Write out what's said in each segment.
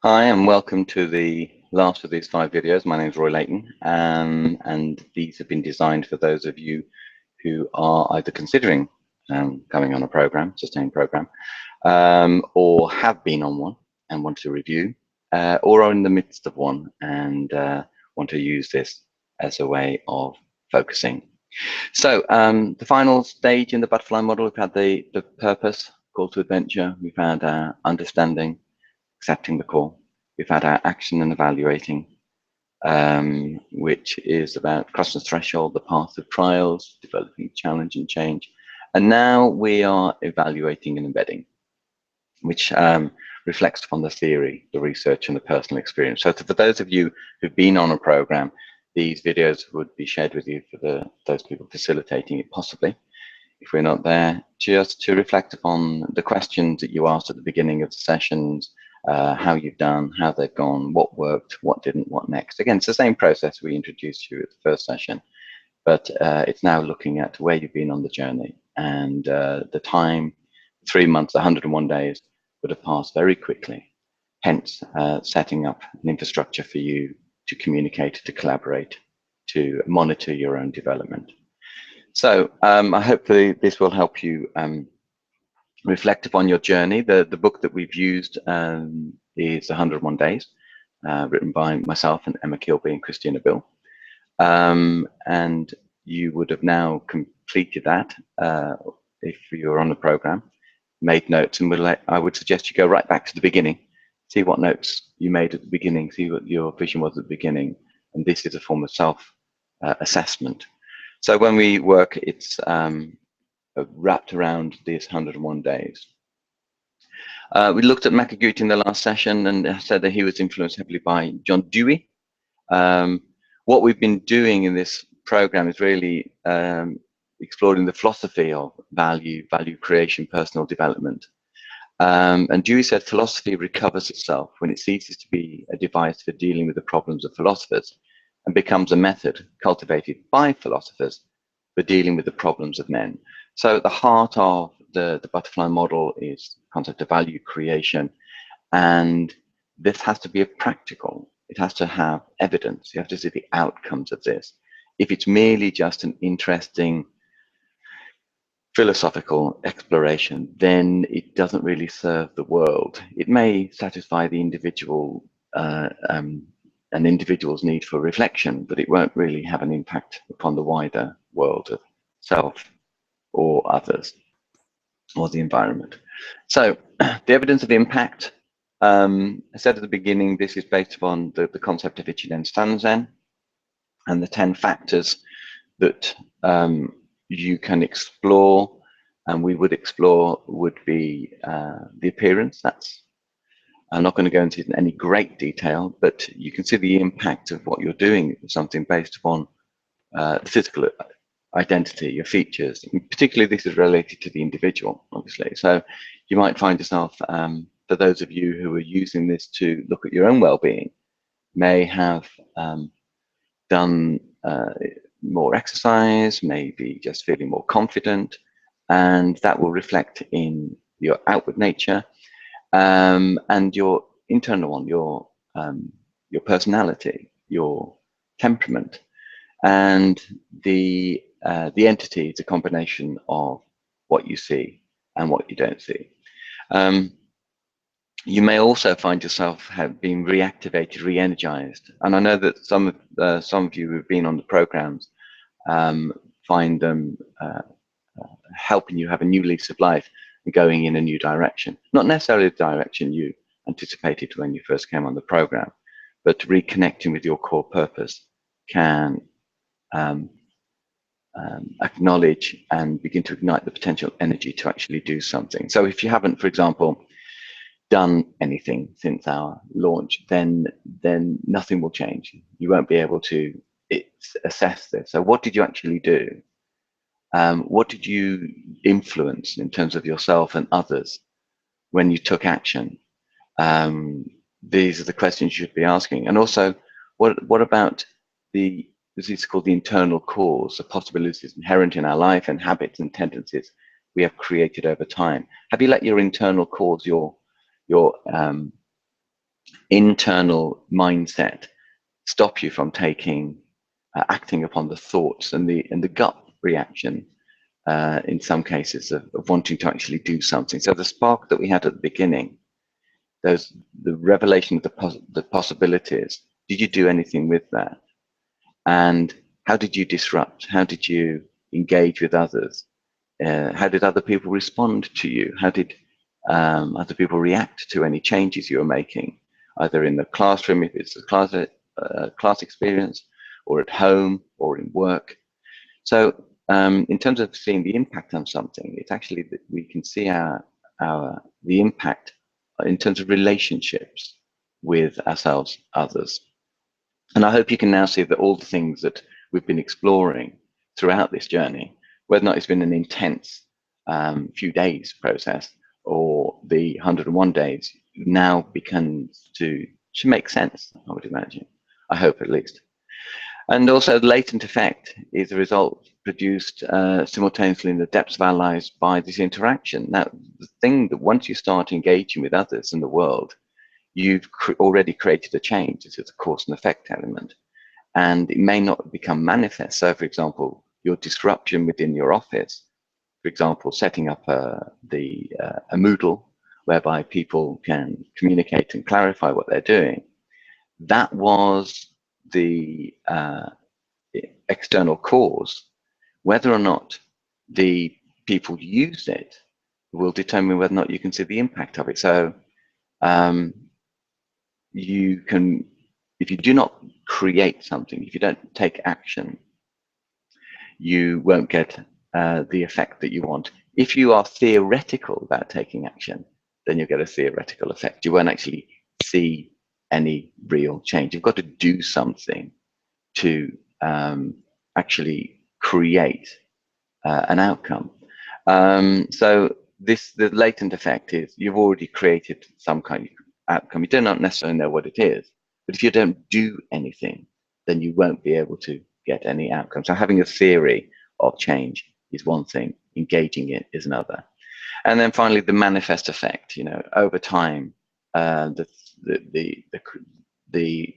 Hi, and welcome to the last of these 5 videos. My name is Roy Leighton, and these have been designed for those of you who are either considering coming on a program, sustained program, or have been on one and want to review, or are in the midst of one and want to use this as a way of focusing. So the final stage in the butterfly model, we've had the purpose, call to adventure, we've had understanding, accepting the call. We've had our action and evaluating, which is about crossing the threshold, the path of trials, developing challenge and change. And now we are evaluating and embedding, which reflects upon the theory, the research, and the personal experience. So for those of you who've been on a program, these videos would be shared with you for those people facilitating it, possibly. If we're not there, just to reflect upon the questions that you asked at the beginning of the sessions, how you've done, how they've gone, what worked, what didn't, what next. Again, it's the same process we introduced you at the first session, but it's now looking at where you've been on the journey. And the time, 3 months, 101 days, would have passed very quickly. Hence, setting up an infrastructure for you to communicate, to collaborate, to monitor your own development. So I hope this will help you reflect upon your journey. The book that we've used is 101 Days, written by myself and Emma Kilby and Christina Bill. And you would have now completed that if you're on the program, made notes, and I would suggest you go right back to the beginning, see what notes you made at the beginning, see what your vision was at the beginning, and this is a form of self-assessment. So when we work, it's wrapped around these 101 days. We looked at Makaguchi in the last session and said that he was influenced heavily by John Dewey. What we've been doing in this program is really exploring the philosophy of value creation, personal development. And Dewey said philosophy recovers itself when it ceases to be a device for dealing with the problems of philosophers and becomes a method cultivated by philosophers for dealing with the problems of men. So at the heart of the butterfly model is the concept of value creation, and this has to be practical. It has to have evidence. You have to see the outcomes of this. If it's merely just an interesting philosophical exploration, then it doesn't really serve the world. It may satisfy the individual, an individual's need for reflection, but it won't really have an impact upon the wider world of self or others or the environment. So the evidence of impact, I said at the beginning, this is based upon the concept of Ichiden Sanzen and the 10 factors that you can explore, and we would explore, would be the appearance. I'm not going to go into any great detail, but you can see the impact of what you're doing, something based upon the physical identity, your features. Particularly, this is related to the individual, obviously. So you might find yourself, for those of you who are using this to look at your own well-being, may have done more exercise, maybe just feeling more confident, and that will reflect in your outward nature and your internal one, your personality, your temperament, and the entity is a combination of what you see and what you don't see. You may also find yourself being reactivated, re-energized, and I know that some of you who've been on the programs find them helping you have a new lease of life and going in a new direction. Not necessarily the direction you anticipated when you first came on the program, but reconnecting with your core purpose can acknowledge and begin to ignite the potential energy to actually do something. So if you haven't, for example, done anything since our launch, then nothing will change. You won't be able to assess this. So what did you actually do? What did you influence in terms of yourself and others when you took action? These are the questions you should be asking. And also, what about this is called the internal cause, the possibilities inherent in our life and habits and tendencies we have created over time? Have you let your internal cause, your internal mindset stop you from acting upon the thoughts and the gut reaction in some cases of wanting to actually do something. So the spark that we had at the beginning, the revelation of the possibilities, did you do anything with that? And how did you disrupt? How did you engage with others? How did other people respond to you? How did other people react to any changes you were making, either in the classroom, if it's a class experience, or at home, or in work? So in terms of seeing the impact on something, it's actually that we can see the impact in terms of relationships with ourselves, others. And I hope you can now see that all the things that we've been exploring throughout this journey, whether or not it's been an intense few days process or the 101 days, now becomes to make sense, I would imagine. I hope at least. And also the latent effect is a result produced simultaneously in the depths of our lives by this interaction. Now, the thing that once you start engaging with others in the world, you've already created a change. This is a cause and effect element. And it may not become manifest. So, for example, your disruption within your office, for example, setting up a Moodle whereby people can communicate and clarify what they're doing, that was the external cause. Whether or not the people use it will determine whether or not you can see the impact of it. So you can, if you do not create something, if you don't take action, you won't get the effect that you want. If you are theoretical about taking action, then you'll get a theoretical effect. You won't actually see any real change. You've got to do something to actually create an outcome. So the latent effect is you've already created some kind of outcome. You do not necessarily know what it is, but if you don't do anything, then you won't be able to get any outcome. So having a theory of change is one thing, engaging it is another. And then finally, the manifest effect. You know, over time, the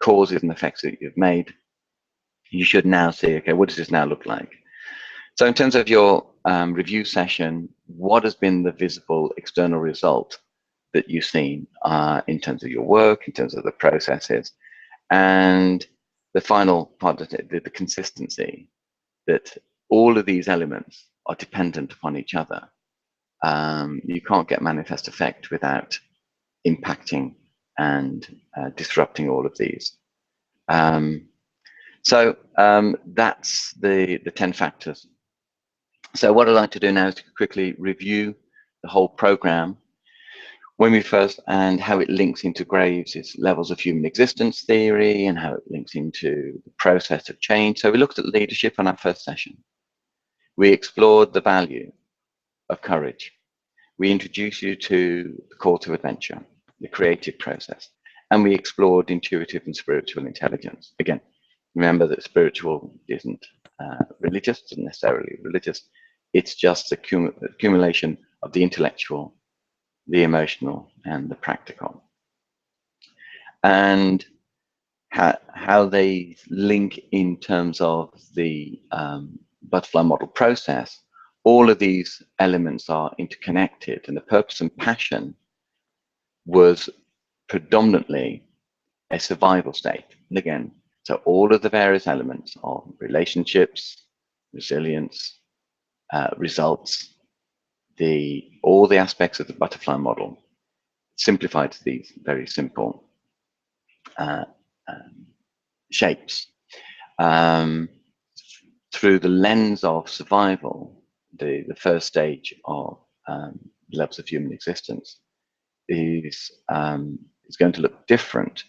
causes and effects that you've made, you should now see, okay, what does this now look like? So in terms of your review session, what has been the visible external result that you've seen in terms of your work, in terms of the processes? And the final part of it, the consistency, that all of these elements are dependent upon each other. You can't get manifest effect without impacting and disrupting all of these. So that's the 10 factors. So what I'd like to do now is to quickly review the whole program when we first, and how it links into Graves' levels of human existence theory and how it links into the process of change. So we looked at leadership on our first session. We explored the value of courage. We introduced you to the call to adventure, the creative process, and we explored intuitive and spiritual intelligence. Again, remember that spiritual isn't religious, isn't necessarily religious. It's just the accumulation of the intellectual, the emotional, and the practical. And how they link in terms of the butterfly model process, all of these elements are interconnected, and the purpose and passion was predominantly a survival state. And again, so all of the various elements of relationships, resilience, results, all the aspects of the butterfly model simplified to these very simple shapes. Through the lens of survival, the first stage of levels of human existence is going to look different.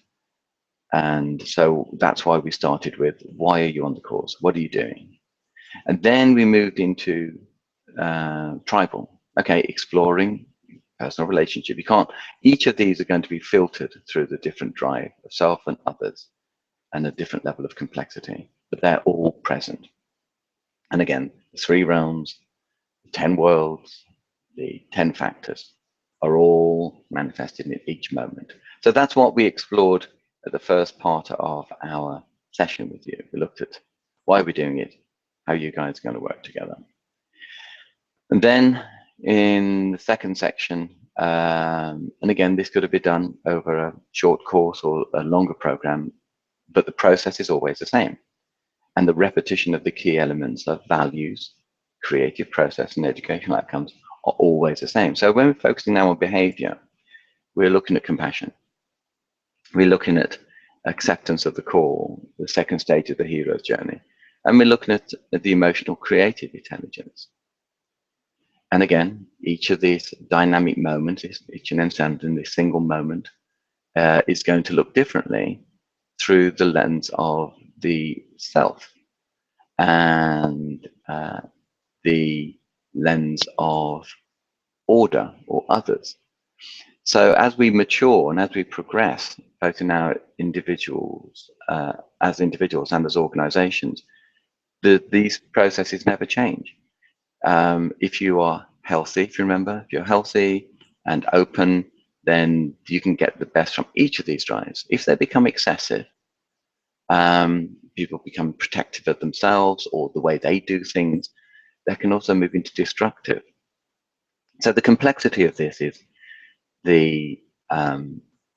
And so that's why we started with, why are you on the course? What are you doing? And then we moved into tribal. Okay, exploring personal relationship. You can't, each of these are going to be filtered through the different drive of self and others and a different level of complexity, but they're all present. And again, the 3 realms, the 10 worlds, the 10 factors are all manifested in each moment. So that's what we explored at the first part of our session with you. We looked at why we're doing it, how you guys are going to work together. And then in the second section, and again, this could have been done over a short course or a longer program, but the process is always the same. And the repetition of the key elements of values, creative process, and educational outcomes are always the same. So when we're focusing now on behavior, we're looking at compassion. We're looking at acceptance of the call, the second stage of the hero's journey. And we're looking at the emotional creative intelligence. And again, each of these dynamic moments, each and in this single moment, is going to look differently through the lens of the self and the lens of order or others. So as we mature and as we progress, both in our individuals, as individuals and as organizations, these processes never change. If you are healthy, if you remember, if you're healthy and open, then you can get the best from each of these drives. If they become excessive, people become protective of themselves or the way they do things, they can also move into destructive. So the complexity of this is the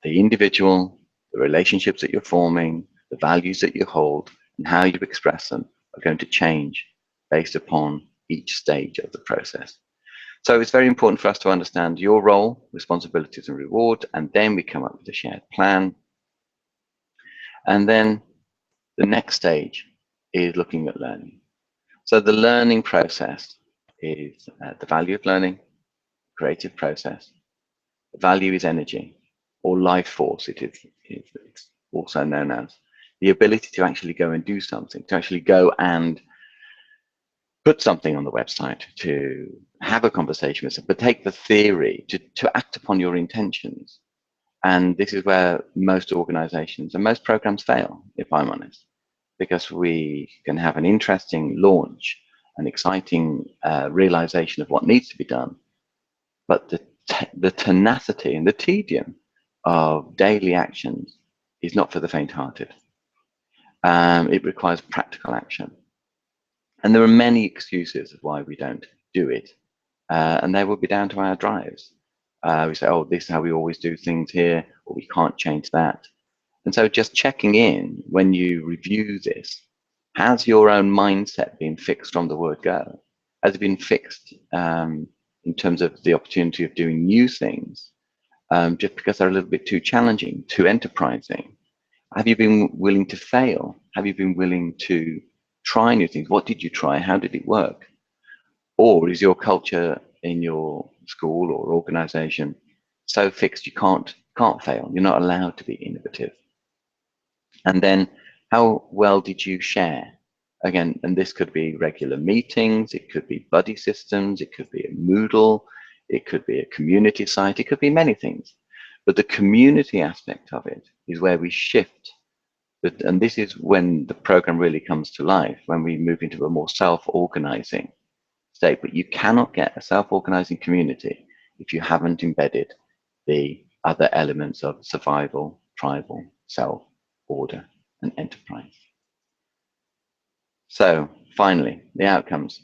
individual, the relationships that you're forming, the values that you hold, and how you express them are going to change based upon each stage of the process. So it's very important for us to understand your role, responsibilities, and reward, and then we come up with a shared plan. And then the next stage is looking at learning. So the learning process is the value of learning, creative process. The value is energy or life force. It's also known as the ability to actually go and do something, to actually go and put something on the website, to have a conversation with someone, but take the theory to act upon your intentions. And this is where most organizations and most programs fail, if I'm honest, because we can have an interesting launch, an exciting realization of what needs to be done, but the tenacity and the tedium of daily actions is not for the faint-hearted. It requires practical action. And there are many excuses of why we don't do it. And they will be down to our drives. We say, oh, this is how we always do things here, or we can't change that. And so just checking in when you review this, has your own mindset been fixed from the word go? Has it been fixed in terms of the opportunity of doing new things, just because they're a little bit too challenging, too enterprising? Have you been willing to fail? Have you been willing to try new things? What did you try? How did it work? Or is your culture in your school or organization so fixed you can't fail? You're not allowed to be innovative. And then how well did you share? Again, and this could be regular meetings, it could be buddy systems, it could be a Moodle, it could be a community site, it could be many things. But the community aspect of it is where we shift. And this is when the program really comes to life, when we move into a more self-organizing state. But you cannot get a self-organizing community if you haven't embedded the other elements of survival, tribal, self, order, and enterprise. So finally, the outcomes.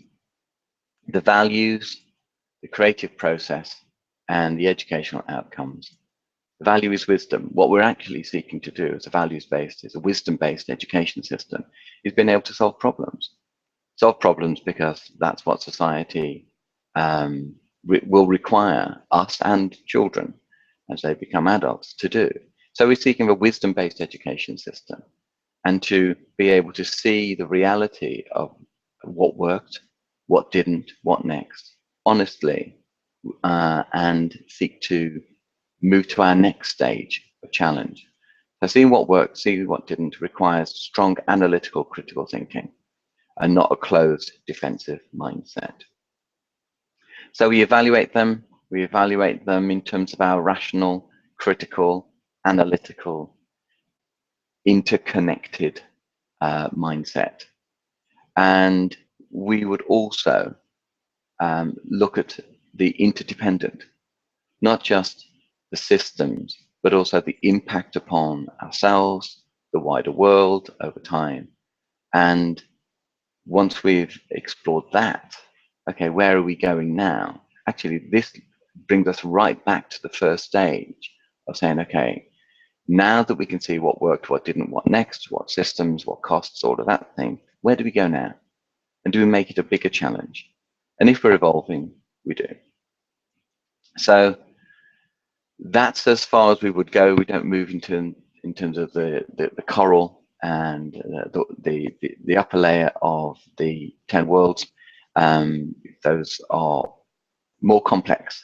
The values, the creative process, and the educational outcomes. The value is wisdom. What we're actually seeking to do as a values-based, as a wisdom-based education system, is being able to solve problems. Solve problems because that's what society will require us and children as they become adults to do. So we're seeking a wisdom-based education system and to be able to see the reality of what worked, what didn't, what next, honestly, and seek to move to our next stage of challenge. So seeing what worked, seeing what didn't requires strong analytical critical thinking and not a closed defensive mindset. So we evaluate them in terms of our rational, critical, analytical, interconnected mindset. And we would also look at the interdependent, not just the systems, but also the impact upon ourselves, the wider world over time. And once we've explored that, okay, where are we going now? Actually, this brings us right back to the first stage of saying, okay, now that we can see what worked, what didn't, what next, what systems, what costs, all of that thing, where do we go now? And do we make it a bigger challenge? And if we're evolving, we do. So that's as far as we would go. We don't move into in terms of the coral and the upper layer of the 10 worlds. Those are more complex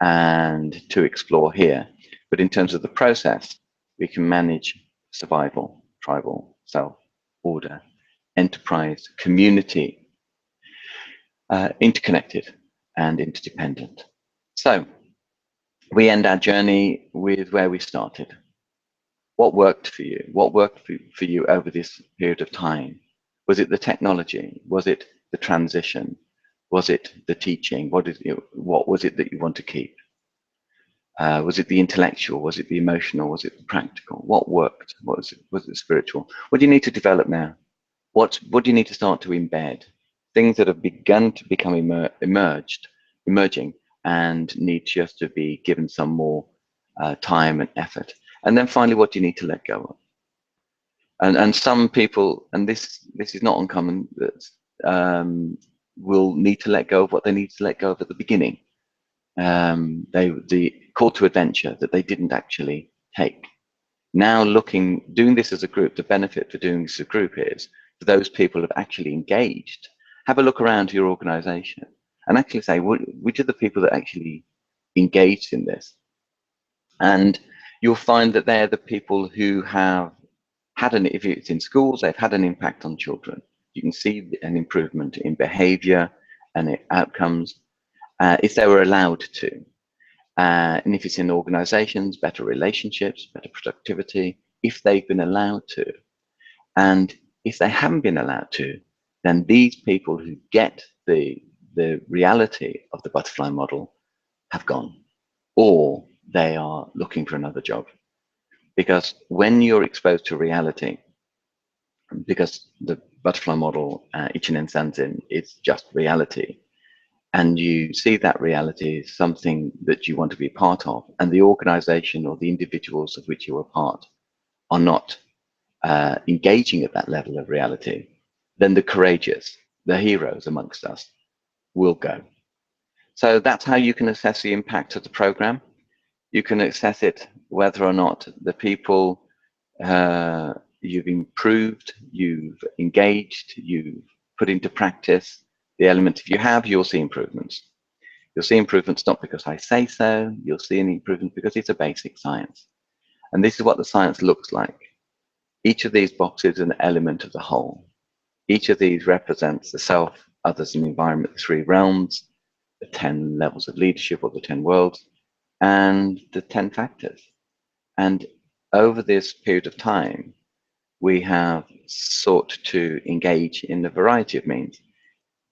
and to explore here. But in terms of the process, we can manage survival, tribal, self, order, enterprise, community, interconnected and interdependent. So we end our journey with where we started. What worked for you? What worked for you over this period of time? Was it the technology? Was it the transition? Was it the teaching? What was it that you want to keep? Was it the intellectual? Was it the emotional? Was it the practical? What worked? Was it spiritual? What do you need to develop now? What do you need to start to embed? Things that have begun to become emerging and need just to be given some more time and effort. And then finally, what do you need to let go of? And some people, and this is not uncommon, that will need to let go of what they need to let go of at the beginning. The call to adventure that they didn't actually take. Now doing this as a group, the benefit for doing this as a group is for those people who have actually engaged, have a look around your organization and actually say, which are the people that actually engaged in this? And you'll find that they're the people who have had if it's in schools, they've had an impact on children. You can see an improvement in behavior and outcomes if they were allowed to. And if it's in organizations, better relationships, better productivity, if they've been allowed to. And if they haven't been allowed to, then these people who get the reality of the butterfly model have gone, or they are looking for another job. Because when you're exposed to reality, because the butterfly model, Ichinen Sanzen, is just reality, and you see that reality is something that you want to be part of, and the organization or the individuals of which you are part are not engaging at that level of reality, then the courageous, the heroes amongst us, will go. So that's how you can assess the impact of the program. You can assess it whether or not the people you've improved, you've engaged, you've put into practice the elements. If you have, you'll see improvements. You'll see improvements not because I say so, you'll see an improvement because it's a basic science. And this is what the science looks like. Each of these boxes is an element of the whole. Each of these represents the self, others, and environment, the 3 realms, the 10 levels of leadership or the 10 worlds, and the 10 factors. And over this period of time, we have sought to engage in a variety of means,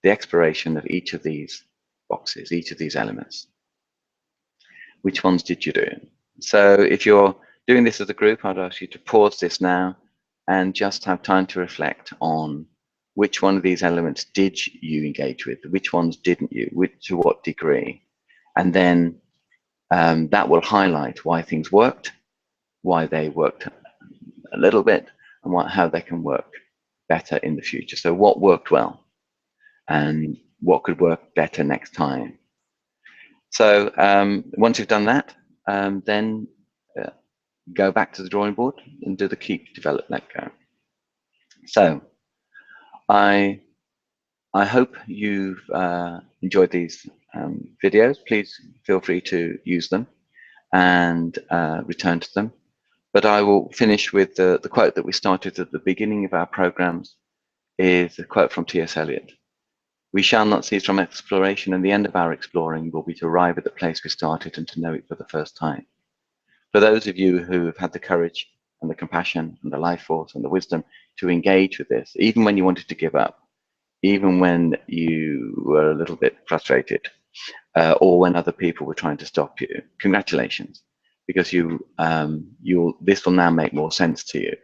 the exploration of each of these boxes, each of these elements. Which ones did you do? So if you're doing this as a group, I'd ask you to pause this now and just have time to reflect on which one of these elements did you engage with, which ones didn't you, to what degree. And then that will highlight why things worked, why they worked a little bit, and how they can work better in the future. So what worked well and what could work better next time. So once you've done that, then go back to the drawing board and do the keep, develop, let go. So I hope you've enjoyed these videos. Please feel free to use them and return to them. But I will finish with the quote that we started at the beginning of our programs, is a quote from T.S. Eliot. We shall not cease from exploration, and the end of our exploring will be to arrive at the place we started and to know it for the first time. For those of you who have had the courage and the compassion and the life force and the wisdom to engage with this, even when you wanted to give up, even when you were a little bit frustrated, or when other people were trying to stop you, congratulations, because this will now make more sense to you,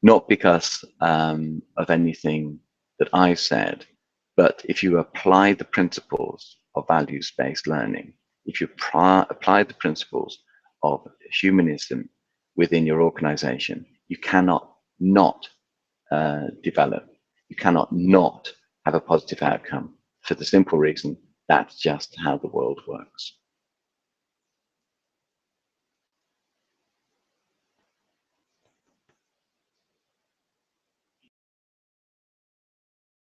not because of anything that I've said, but if you apply the principles of values-based learning, if you apply the principles of humanism within your organization, you cannot not develop. You cannot not have a positive outcome, for the simple reason that's just how the world works.